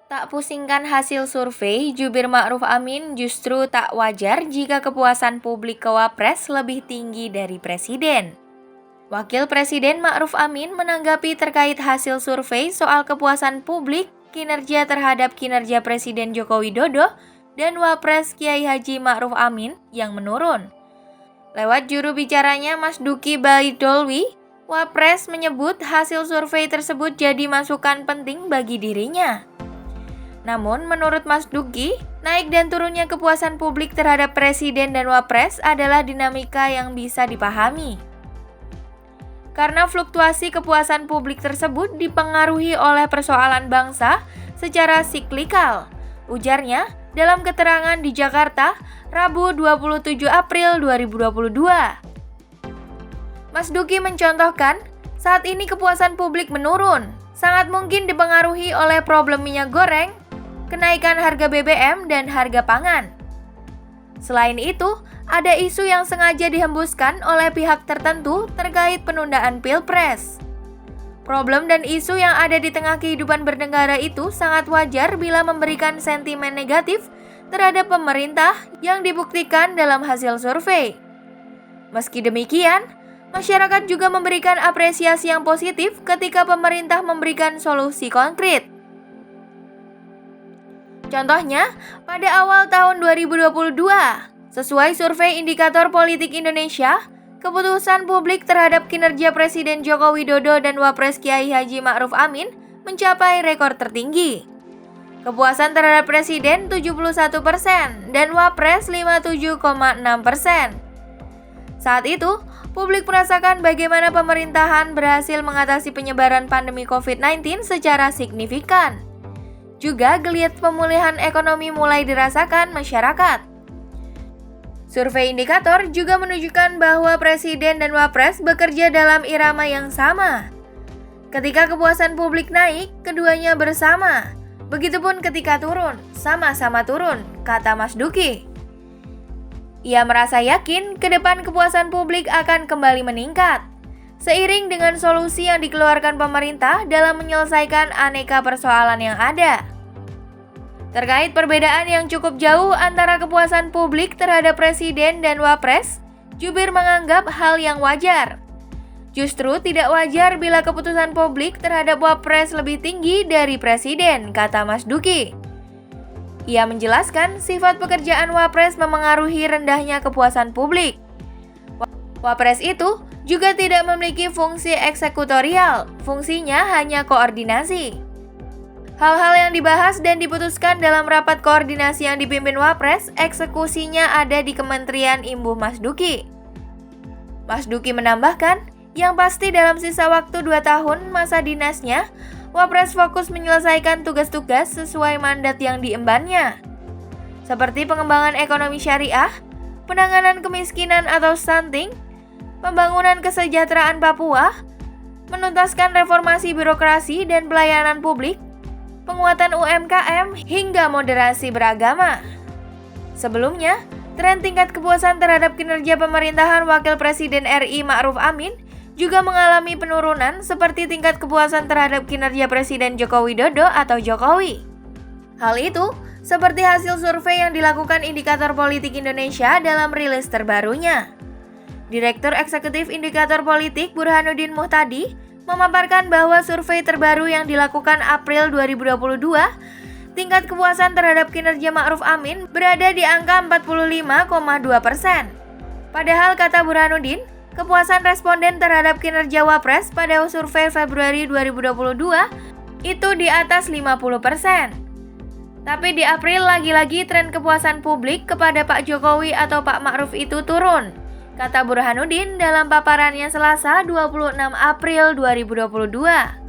Tak pusingkan hasil survei, Jubir Ma'ruf Amin justru tak wajar jika kepuasan publik ke Wapres lebih tinggi dari Presiden. Wakil Presiden Ma'ruf Amin menanggapi terkait hasil survei soal kepuasan publik kinerja terhadap kinerja Presiden Joko Widodo dan Wapres Kiai Haji Ma'ruf Amin yang menurun. Lewat juru bicaranya Mas Duki Baidolwi, Wapres menyebut hasil survei tersebut jadi masukan penting bagi dirinya. Namun, menurut Mas Duki, naik dan turunnya kepuasan publik terhadap Presiden dan Wapres adalah dinamika yang bisa dipahami. Karena fluktuasi kepuasan publik tersebut dipengaruhi oleh persoalan bangsa secara siklikal, ujarnya dalam keterangan di Jakarta, Rabu 27 April 2022. Mas Duki mencontohkan, saat ini kepuasan publik menurun, sangat mungkin dipengaruhi oleh problem minyak goreng, kenaikan harga BBM dan harga pangan. Selain itu, ada isu yang sengaja dihembuskan oleh pihak tertentu terkait penundaan Pilpres. Problem dan isu yang ada di tengah kehidupan bernegara itu sangat wajar bila memberikan sentimen negatif terhadap pemerintah yang dibuktikan dalam hasil survei. Meski demikian, masyarakat juga memberikan apresiasi yang positif ketika pemerintah memberikan solusi konkret. Contohnya, pada awal tahun 2022, sesuai survei Indikator Politik Indonesia, keputusan publik terhadap kinerja Presiden Joko Widodo dan Wapres Kiai Haji Ma'ruf Amin mencapai rekor tertinggi. Kepuasan terhadap Presiden 71% dan Wapres 57,6%. Saat itu, publik merasakan bagaimana pemerintahan berhasil mengatasi penyebaran pandemi COVID-19 secara signifikan. Juga geliat pemulihan ekonomi mulai dirasakan masyarakat. Survei indikator juga menunjukkan bahwa Presiden dan Wapres bekerja dalam irama yang sama. Ketika kepuasan publik naik, keduanya bersama. Begitupun ketika turun, sama-sama turun, kata Mas Duki. Ia merasa yakin ke depan kepuasan publik akan kembali meningkat, seiring dengan solusi yang dikeluarkan pemerintah dalam menyelesaikan aneka persoalan yang ada. Terkait perbedaan yang cukup jauh antara kepuasan publik terhadap Presiden dan Wapres, Jubir menganggap hal yang wajar. Justru tidak wajar bila keputusan publik terhadap Wapres lebih tinggi dari Presiden, kata Mas Duki. Ia menjelaskan sifat pekerjaan Wapres memengaruhi rendahnya kepuasan publik. Wapres itu juga tidak memiliki fungsi eksekutorial, fungsinya hanya koordinasi. Hal-hal yang dibahas dan diputuskan dalam rapat koordinasi yang dipimpin Wapres, eksekusinya ada di Kementerian Imbuh Mas Duki. Mas Duki menambahkan, yang pasti dalam sisa waktu 2 tahun masa dinasnya, Wapres fokus menyelesaikan tugas-tugas sesuai mandat yang diembannya, seperti pengembangan ekonomi syariah, penanganan kemiskinan atau stunting, pembangunan kesejahteraan Papua, menuntaskan reformasi birokrasi dan pelayanan publik, penguatan UMKM, hingga moderasi beragama. Sebelumnya, tren tingkat kepuasan terhadap kinerja pemerintahan Wakil Presiden RI Ma'ruf Amin juga mengalami penurunan seperti tingkat kepuasan terhadap kinerja Presiden Joko Widodo atau Jokowi. Hal itu seperti hasil survei yang dilakukan Indikator Politik Indonesia dalam rilis terbarunya. Direktur Eksekutif Indikator Politik Burhanuddin Muhtadi memaparkan bahwa survei terbaru yang dilakukan April 2022, tingkat kepuasan terhadap kinerja Ma'ruf Amin berada di angka 45,2%. Padahal kata Burhanuddin, kepuasan responden terhadap kinerja Wapres pada survei Februari 2022 itu di atas 50%. Tapi di April lagi-lagi tren kepuasan publik kepada Pak Jokowi atau Pak Ma'ruf itu turun, kata Burhanuddin dalam paparannya Selasa 26 April 2022.